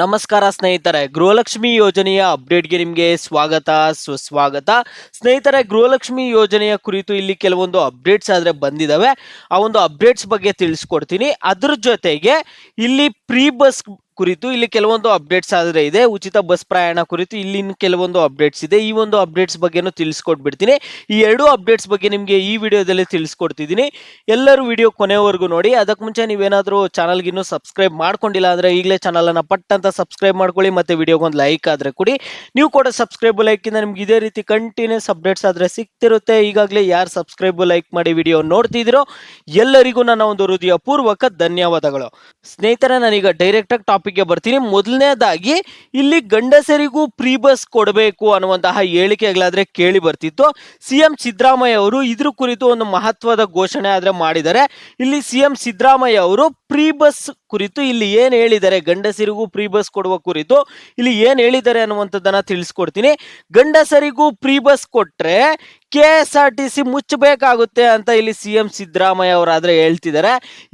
ನಮಸ್ಕಾರ ಸ್ನೇಹಿತರೆ, ಗೃಹಲಕ್ಷ್ಮಿ ಯೋಜನೆಯ ಅಪ್ಡೇಟ್ಗೆ ನಿಮಗೆ ಸ್ವಾಗತ ಸುಸ್ವಾಗತ. ಸ್ನೇಹಿತರೆ, ಗೃಹಲಕ್ಷ್ಮಿ ಯೋಜನೆಯ ಕುರಿತು ಇಲ್ಲಿ ಕೆಲವೊಂದು ಅಪ್ಡೇಟ್ಸ್ ಆದ್ರೆ ಬಂದಿದಾವೆ. ಆ ಒಂದು ಅಪ್ಡೇಟ್ಸ್ ಬಗ್ಗೆ ತಿಳಿಸ್ಕೊಡ್ತೀನಿ. ಅದ್ರ ಜೊತೆಗೆ ಇಲ್ಲಿ ಪ್ರೀ ಬಸ್ ಕುರಿತು ಇಲ್ಲಿ ಕೆಲವೊಂದು ಅಪ್ಡೇಟ್ಸ್ ಆದ್ರೆ ಇದೆ. ಉಚಿತ ಬಸ್ ಪ್ರಯಾಣ ಕುರಿತು ಇಲ್ಲಿ ಕೆಲವೊಂದು ಅಪ್ಡೇಟ್ಸ್ ಇದೆ. ಈ ಒಂದು ಅಪ್ಡೇಟ್ಸ್ ಬಗ್ಗೆನೂ ತಿಳಿಸ್ಕೊಟ್ಬಿಡ್ತೀನಿ. ಈ ಎರಡು ಅಪ್ಡೇಟ್ಸ್ ಬಗ್ಗೆ ನಿಮಗೆ ಈ ವಿಡಿಯೋದಲ್ಲಿ ತಿಳಿಸ್ಕೊಡ್ತಿದ್ದೀನಿ. ಎಲ್ಲರೂ ವಿಡಿಯೋ ಕೊನೆವರೆಗೂ ನೋಡಿ. ಅದಕ್ಕೆ ಮುಂಚೆ ನೀವೇನಾದರೂ ಚಾನಲ್ಗೆ ಇನ್ನೂ ಸಬ್ಸ್ಕ್ರೈಬ್ ಮಾಡ್ಕೊಂಡಿಲ್ಲ ಅಂದ್ರೆ ಈಗಲೇ ಚಾನಲನ್ನು ಪಟ್ ಅಂತ ಸಬ್ಸ್ಕ್ರೈಬ್ ಮಾಡ್ಕೊಳ್ಳಿ. ಮತ್ತೆ ವಿಡಿಯೋಗೊಂದು ಲೈಕ್ ಆದ್ರೆ ಕೊಡಿ. ನೀವು ಕೂಡ ಸಬ್ಸ್ಕ್ರೈಬ್ ಲೈಕ್ ಇಂದ ನಿಮ್ಗೆ ಇದೇ ರೀತಿ ಕಂಟಿನ್ಯೂಸ್ ಅಪ್ಡೇಟ್ಸ್ ಆದ್ರೆ ಸಿಗ್ತಿರುತ್ತೆ. ಈಗಾಗಲೇ ಯಾರು ಸಬ್ಸ್ಕ್ರೈಬ್ ಲೈಕ್ ಮಾಡಿ ವಿಡಿಯೋ ನೋಡ್ತಿದ್ದೀರೋ ಎಲ್ಲರಿಗೂ ನನ್ನ ಒಂದು ಹೃದಯ ಪೂರ್ವಕ ಧನ್ಯವಾದಗಳು. ಸ್ನೇಹಿತರೆ, ನಾನೀಗ ಡೈರೆಕ್ಟ್ ಆಗಿ ಟಾಪಿಕ್ಗೆ ಬರ್ತೀನಿ. ಮೊದಲನೇದಾಗಿ ಇಲ್ಲಿ ಗಂಡಸರಿಗೂ ಫ್ರೀ ಬಸ್ ಕೊಡಬೇಕು ಅನ್ನುವಂತಹ ಹೇಳಿಕೆಗಳಾದ್ರೆ ಕೇಳಿ ಬರ್ತಿತ್ತು. ಸಿಎಂ ಸಿದ್ದರಾಮಯ್ಯ ಅವರು ಇದ್ರ ಕುರಿತು ಒಂದು ಮಹತ್ವದ ಘೋಷಣೆ ಆದ್ರೆ ಮಾಡಿದ್ದಾರೆ. ಇಲ್ಲಿ ಸಿಎಂ ಸಿದ್ದರಾಮಯ್ಯ ಅವರು ಫ್ರೀ ಬಸ್ ಕುರಿತು ಇಲ್ಲಿ ಏನ್ ಹೇಳಿದ್ದಾರೆ, ಗಂಡಸರಿಗೂ ಫ್ರೀ ಬಸ್ ಕೊಡುವ ಕುರಿತು ಇಲ್ಲಿ ಏನ್ ಹೇಳಿದ್ದಾರೆ ಅನ್ನುವಂಥದ್ದನ್ನ ತಿಳಿಸ್ಕೊಡ್ತೀನಿ. ಗಂಡಸರಿಗೂ ಫ್ರೀ ಬಸ್ ಕೊಟ್ರೆ KSRTC ಮುಚ್ಚಬೇಕಾಗುತ್ತೆ ಅಂತ ಇಲ್ಲಿ ಸಿಎಂ ಸಿದ್ದರಾಮಯ್ಯ ಅವರಾದ್ರೆ ಹೇಳ್ತಿದ್ದಾರೆ.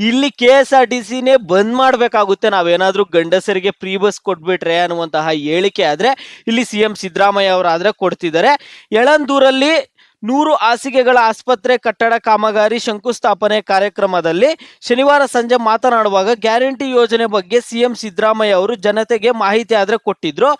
ಇಲ್ಲಿ KSRTCನೇ ಬಂದ್ ಮಾಡಬೇಕಾಗುತ್ತೆ ನಾವೇನಾದ್ರೂ ಗಂಡಸರಿಗೆ ಫ್ರೀ ಬಸ್ ಕೊಟ್ಬಿಟ್ರೆ ಅನ್ನುವಂತಹ ಹೇಳಿಕೆ ಆದ್ರೆ ಇಲ್ಲಿ ಸಿಎಂ ಸಿದ್ದರಾಮಯ್ಯ ಅವರಾದ್ರೆ ಕೊಡ್ತಿದ್ದಾರೆ. ಯಳಂದೂರಲ್ಲಿ 100 ಹಾಸಿಗೆಗಳ ಆಸ್ಪತ್ರೆ ಕಟ್ಟಡ ಕಾಮಗಾರಿ ಶಂಕುಸ್ಥಾಪನೆ ಕಾರ್ಯಕ್ರಮದಲ್ಲಿ ಶನಿವಾರ ಸಂಜೆ ಮಾತನಾಡುವಾಗ ಗ್ಯಾರಂಟಿ ಯೋಜನೆ ಬಗ್ಗೆ ಸಿಎಂ ಸಿದ್ದರಾಮಯ್ಯ ಅವರು ಜನತೆಗೆ ಮಾಹಿತಿ ಆದ್ರೆ ಕೊಟ್ಟಿದ್ರು.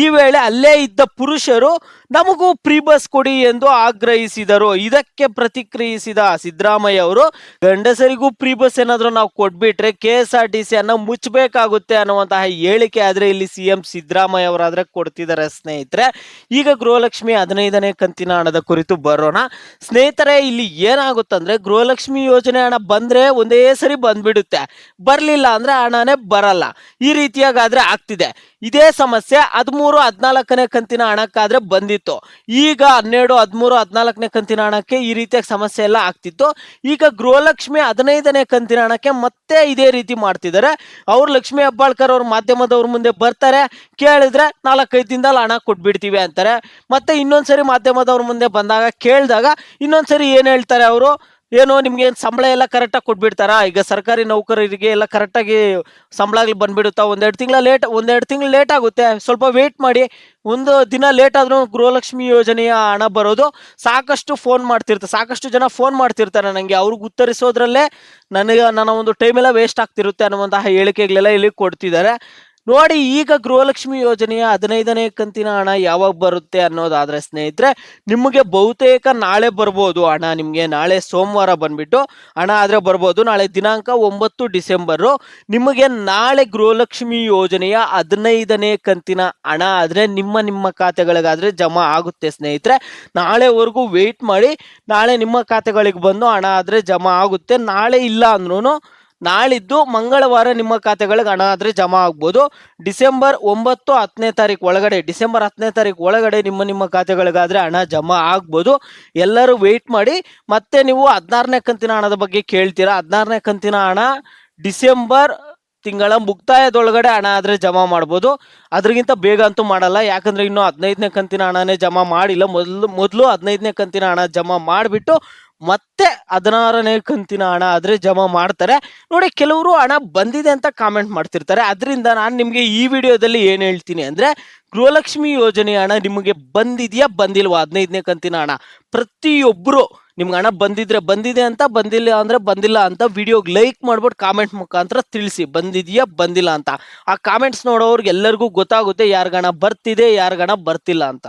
ಈ ವೇಳೆ ಅಲ್ಲೇ ಇದ್ದ ಪುರುಷರು ನಮಗೂ ಫ್ರೀ ಬಸ್ ಕೊಡಿ ಎಂದು ಆಗ್ರಹಿಸಿದರು. ಇದಕ್ಕೆ ಪ್ರತಿಕ್ರಿಯಿಸಿದ ಸಿದ್ದರಾಮಯ್ಯ ಅವರು ಗಂಡಸರಿಗೂ ಫ್ರೀ ಬಸ್ ಏನಾದ್ರು ನಾವು ಕೊಟ್ಬಿಟ್ರೆ KSRTC ಅನ್ನ ಮುಚ್ಚಬೇಕಾಗುತ್ತೆ ಅನ್ನುವಂತಹ ಹೇಳಿಕೆ ಆದ್ರೆ ಇಲ್ಲಿ ಸಿಎಂ ಸಿದ್ದರಾಮಯ್ಯ ಅವರಾದ್ರೆ ಕೊಡ್ತಿದ್ದಾರೆ. ಸ್ನೇಹಿತರೆ, ಈಗ ಗೃಹಲಕ್ಷ್ಮಿ 15ನೇ ಕಂತಿನ ಹಣದ ಕುರಿತು ಬರೋಣ. ಸ್ನೇಹಿತರೆ, ಇಲ್ಲಿ ಏನಾಗುತ್ತಂದ್ರೆ ಗೃಹಲಕ್ಷ್ಮಿ ಯೋಜನೆ ಹಣ ಬಂದ್ರೆ ಒಂದೇ ಸರಿ ಬಂದ್ಬಿಡುತ್ತೆ, ಬರ್ಲಿಲ್ಲ ಅಂದ್ರೆ ಹಣನೇ ಬರಲ್ಲ. ಈ ರೀತಿಯಾಗಾದ್ರೆ ಆಗ್ತಿದೆ. ಇದೇ ಸಮಸ್ಯೆ 13, 14ನೇ ಕಂತಿನ ಹಣಕ್ಕಾದ್ರೆ ಬಂದಿತ್ತು. ಈಗ 12, 13, 14ನೇ ಕಂತಿನ ಹಣಕ್ಕೆ ಈ ರೀತಿಯಾಗಿ ಸಮಸ್ಯೆ ಎಲ್ಲ ಆಗ್ತಿತ್ತು. ಈಗ ಗೃಹಲಕ್ಷ್ಮಿ 15ನೇ ಕಂತಿನ ಹಣಕ್ಕೆ ಮತ್ತೆ ಇದೇ ರೀತಿ ಮಾಡ್ತಿದ್ದಾರೆ. ಅವ್ರು ಲಕ್ಷ್ಮೀ ಹೆಬ್ಬಾಳ್ಕರ್ ಅವ್ರ ಮಾಧ್ಯಮದವ್ರ ಮುಂದೆ ಬರ್ತಾರೆ, ಕೇಳಿದ್ರೆ 4-5 ದಿನದಲ್ಲಿ ಹಣ ಕೊಟ್ಬಿಡ್ತೀವಿ ಅಂತಾರೆ. ಮತ್ತೆ ಇನ್ನೊಂದ್ಸರಿ ಮಾಧ್ಯಮದವ್ರ ಮುಂದೆ ಬಂದಾಗ ಕೇಳಿದಾಗ ಇನ್ನೊಂದ್ಸರಿ ಏನ್ ಹೇಳ್ತಾರೆ ಅವರು, ಏನು ನಿಮ್ಗೆ ಸಂಬಳ ಎಲ್ಲ ಕರೆಕ್ಟಾಗಿ ಕೊಟ್ಬಿಡ್ತಾರಾ? ಈಗ ಸರ್ಕಾರಿ ನೌಕರರಿಗೆ ಎಲ್ಲ ಕರೆಕ್ಟಾಗಿ ಸಂಬಳಗಳು ಬಂದ್ಬಿಡುತ್ತಾ? ಒಂದೆರಡು ತಿಂಗಳು ಲೇಟ್ ಆಗುತ್ತೆ, ಸ್ವಲ್ಪ ವೇಟ್ ಮಾಡಿ. ಒಂದು ದಿನ ಲೇಟ್ ಆದ್ರೂ ಗೃಹಲಕ್ಷ್ಮಿ ಯೋಜನೆಯ ಹಣ ಬರೋದು ಸಾಕಷ್ಟು ಜನ ಫೋನ್ ಮಾಡ್ತಿರ್ತಾರೆ ನನಗೆ. ಅವ್ರಿಗೆ ಉತ್ತರಿಸೋದ್ರಲ್ಲೇ ನನ್ನ ಒಂದು ಟೈಮ್ ಎಲ್ಲ ವೇಸ್ಟ್ ಆಗ್ತಿರುತ್ತೆ ಅನ್ನುವಂತಹ ಹೇಳಿಕೆಗಳೆಲ್ಲ ಇಲ್ಲಿ ಕೊಡ್ತಿದ್ದಾರೆ. ನೋಡಿ, ಈಗ ಗೃಹಲಕ್ಷ್ಮಿ ಯೋಜನೆಯ 15ನೇ ಕಂತಿನ ಹಣ ಯಾವಾಗ ಬರುತ್ತೆ ಅನ್ನೋದಾದ್ರೆ ಸ್ನೇಹಿತರೆ, ನಿಮಗೆ ಬಹುತೇಕ ನಾಳೆ ಬರ್ಬೋದು ಹಣ. ನಿಮಗೆ ನಾಳೆ ಸೋಮವಾರ ಬಂದ್ಬಿಟ್ಟು ಹಣ ಆದ್ರೆ ಬರ್ಬೋದು. ನಾಳೆ ದಿನಾಂಕ 9 ಡಿಸೆಂಬರ್ ನಿಮಗೆ ನಾಳೆ ಗೃಹಲಕ್ಷ್ಮಿ ಯೋಜನೆಯ 15ನೇ ಕಂತಿನ ಹಣ ಆದ್ರೆ ನಿಮ್ಮ ಖಾತೆಗಳಿಗಾದ್ರೆ ಜಮಾ ಆಗುತ್ತೆ. ಸ್ನೇಹಿತರೆ, ನಾಳೆವರೆಗೂ ವೇಟ್ ಮಾಡಿ. ನಾಳೆ ನಿಮ್ಮ ಖಾತೆಗಳಿಗೆ ಬಂದು ಹಣ ಆದ್ರೆ ಜಮಾ ಆಗುತ್ತೆ. ನಾಳೆ ಇಲ್ಲ ಅಂದ್ರೂ ನಾಳಿದ್ದು ಮಂಗಳವಾರ ನಿಮ್ಮ ಖಾತೆಗಳಿಗೆ ಹಣ ಆದ್ರೆ ಜಮಾ ಆಗ್ಬೋದು. ಡಿಸೆಂಬರ್ 9, 10ನೇ ತಾರೀಕು ಒಳಗಡೆ ನಿಮ್ಮ ಖಾತೆಗಳಿಗಾದ್ರೆ ಹಣ ಜಮಾ ಆಗ್ಬೋದು. ಎಲ್ಲರೂ ವೇಟ್ ಮಾಡಿ. ಮತ್ತೆ ನೀವು 16ನೇ ಕಂತಿನ ಹಣದ ಬಗ್ಗೆ ಕೇಳ್ತೀರಾ. 16ನೇ ಕಂತಿನ ಹಣ ಡಿಸೆಂಬರ್ ತಿಂಗಳ ಮುಕ್ತಾಯದೊಳಗಡೆ ಹಣ ಆದ್ರೆ ಜಮಾ ಮಾಡ್ಬೋದು. ಅದ್ರಗಿಂತ ಬೇಗ ಅಂತೂ ಮಾಡಲ್ಲ, ಯಾಕಂದ್ರೆ ಇನ್ನು 15ನೇ ಕಂತಿನ ಹಣನೇ ಜಮಾ ಮಾಡಿಲ್ಲ. ಮೊದಲು 15ನೇ ಕಂತಿನ ಹಣ ಜಮಾ ಮಾಡಿಬಿಟ್ಟು ಮತ್ತೆ 16ನೇ ಕಂತಿನ ಹಣ ಆದ್ರೆ ಜಮಾ ಮಾಡ್ತಾರೆ. ನೋಡಿ, ಕೆಲವರು ಹಣ ಬಂದಿದೆ ಅಂತ ಕಾಮೆಂಟ್ ಮಾಡ್ತಿರ್ತಾರೆ. ಅದರಿಂದ ನಾನು ನಿಮ್ಗೆ ಈ ವಿಡಿಯೋದಲ್ಲಿ ಏನ್ ಹೇಳ್ತೀನಿ ಅಂದ್ರೆ, ಗೃಹಲಕ್ಷ್ಮಿ ಯೋಜನೆ ಹಣ ನಿಮಗೆ ಬಂದಿದ್ಯಾ ಬಂದಿಲ್ವಾ? 15ನೇ ಕಂತಿನ ಹಣ ಪ್ರತಿಯೊಬ್ರು ನಿಮ್ಗೆ ಹಣ ಬಂದಿದ್ರೆ ಬಂದಿದೆ ಅಂತ, ಬಂದಿಲ್ಲ ಅಂದ್ರೆ ಬಂದಿಲ್ಲ ಅಂತ ವಿಡಿಯೋಗೆ ಲೈಕ್ ಮಾಡ್ಬಿಟ್ಟು ಕಾಮೆಂಟ್ ಮುಖಾಂತರ ತಿಳಿಸಿ ಬಂದಿದ್ಯಾ ಬಂದಿಲ್ಲ ಅಂತ. ಆ ಕಾಮೆಂಟ್ಸ್ ನೋಡೋರ್ಗೆ ಎಲ್ಲರಿಗೂ ಗೊತ್ತಾಗುತ್ತೆ ಯಾರ್ಗಣ ಬರ್ತಿದೆ ಯಾರ್ಗಣ ಬರ್ತಿಲ್ಲ ಅಂತ.